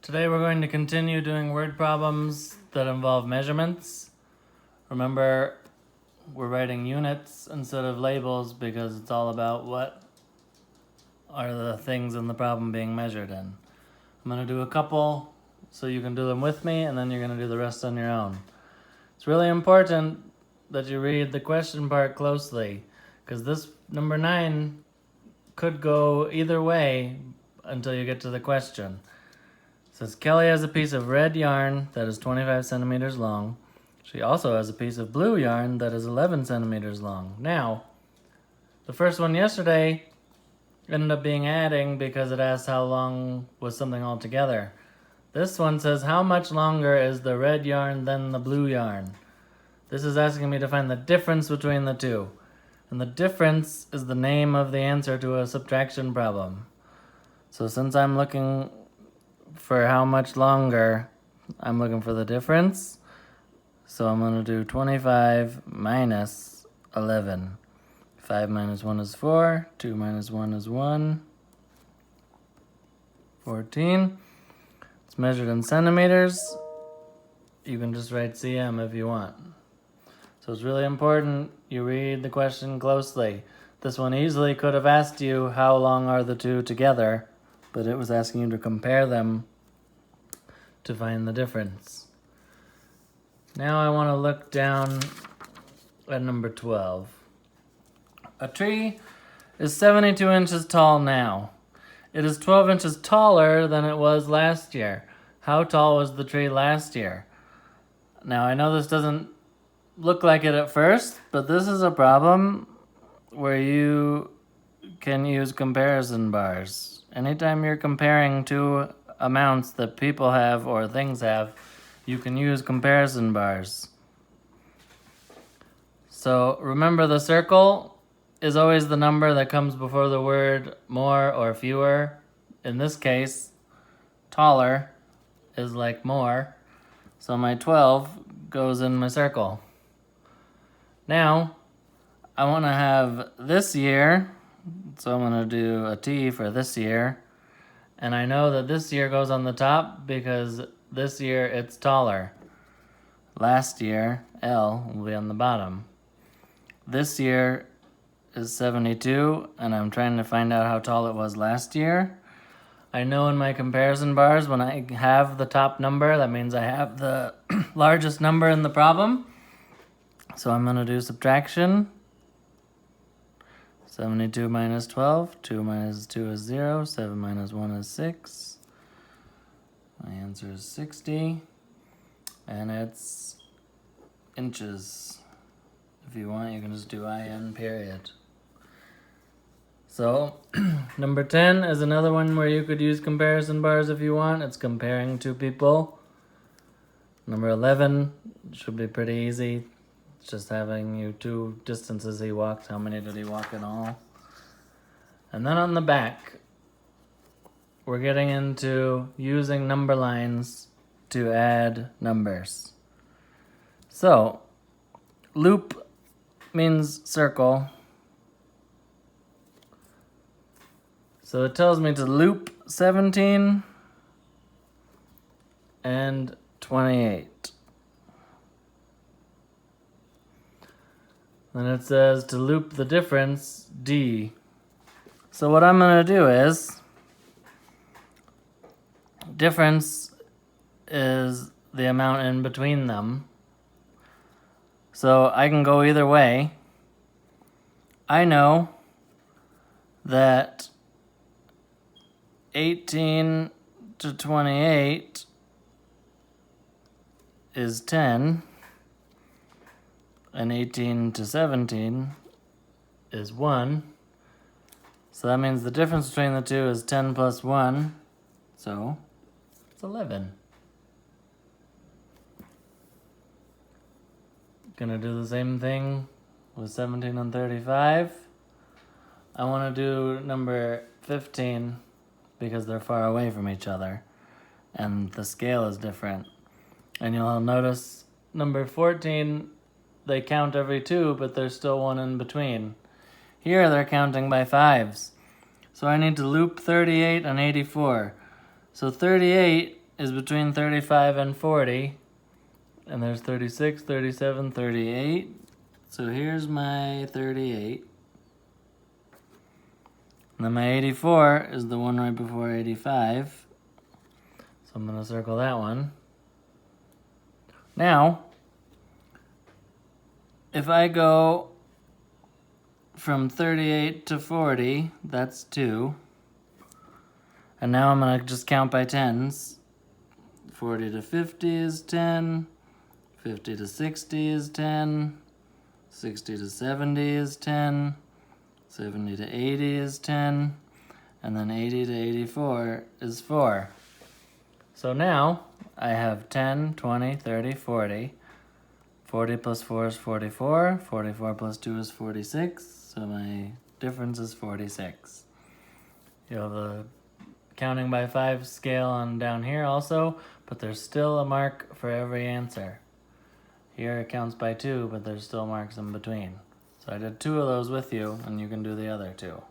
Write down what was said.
Today we're going to continue doing word problems that involve measurements. Remember, we're writing units instead of labels because it's all about what are the things in the problem being measured in. I'm going to do a couple so you can do them with me, and then you're going to do the rest on your own. It's really important that you read the question part closely because this number 9 could go either way until you get to the question. It says Kelly has a piece of red yarn that is 25 centimeters long. She also has a piece of blue yarn that is 11 centimeters long. Now, the first one yesterday ended up being adding because it asked how long was something altogether. This one says how much longer is the red yarn than the blue yarn. This is asking me to find the difference between the two. And the difference is the name of the answer to a subtraction problem. So since I'm looking for how much longer, I'm looking for the difference. So I'm going to do 25 minus 11. 5 minus 1 is 4. 2 minus 1 is 1. 14. It's measured in centimeters. You can just write cm if you want. So it's really important you read the question closely. This one easily could have asked you how long are the two together, but it was asking you to compare them to find the difference. Now I want to look down at number 12. A tree is 72 inches tall now. It is 12 inches taller than it was last year. How tall was the tree last year? Now I know this doesn't look like it at first, but this is a problem where you can use comparison bars. Anytime you're comparing two amounts that people have or things have, you can use comparison bars. So remember, the circle is always the number that comes before the word more or fewer. In this case, taller is like more. So my 12 goes in my circle. Now, I want to have this year, so I'm going to do a T for this year. And I know that this year goes on the top because this year it's taller. Last year, L will be on the bottom. This year is 72, and I'm trying to find out how tall it was last year. I know in my comparison bars, when I have the top number, that means I have the largest number in the problem. So I'm going to do subtraction. 72 minus 12. 2 minus 2 is 0. 7 minus 1 is 6. My answer is 60. And it's inches. If you want, you can just do IN period. So, number 10 is another one where you could use comparison bars if you want. It's comparing two people. Number 11 should be pretty easy. It's just having you two distances he walked. How many did he walk in all? And then on the back, we're getting into using number lines to add numbers. So, loop means circle. So it tells me to loop 17 and 28. Then it says to loop the difference, D. So what I'm going to do is, difference is the amount in between them. So I can go either way. I know that 18 to 28 is 10. And 18 to 17 is 1. So that means the difference between the two is 10 plus 1. So it's 11. Gonna do the same thing with 17 and 35. I want to do number 15 because they're far away from each other. And the scale is different. And you'll notice number 14, they count every 2, but there's still one in between. Here they're counting by 5s. So I need to loop 38 and 84. So 38 is between 35 and 40. And there's 36, 37, 38. So here's my 38. And then my 84 is the one right before 85. So I'm going to circle that one. Now, if I go from 38 to 40, that's 2. And now I'm going to just count by tens. 40 to 50 is 10. 50 to 60 is 10. 60 to 70 is 10. 70 to 80 is 10. And then 80 to 84 is 4. So now I have 10, 20, 30, 40. 40 plus 4 is 44. 44 plus 2 is 46. So my difference is 46. You have a counting by 5 scale on down here also, but there's still a mark for every answer. Here it counts by 2, but there's still marks in between. So I did 2 of those with you, and you can do the other 2.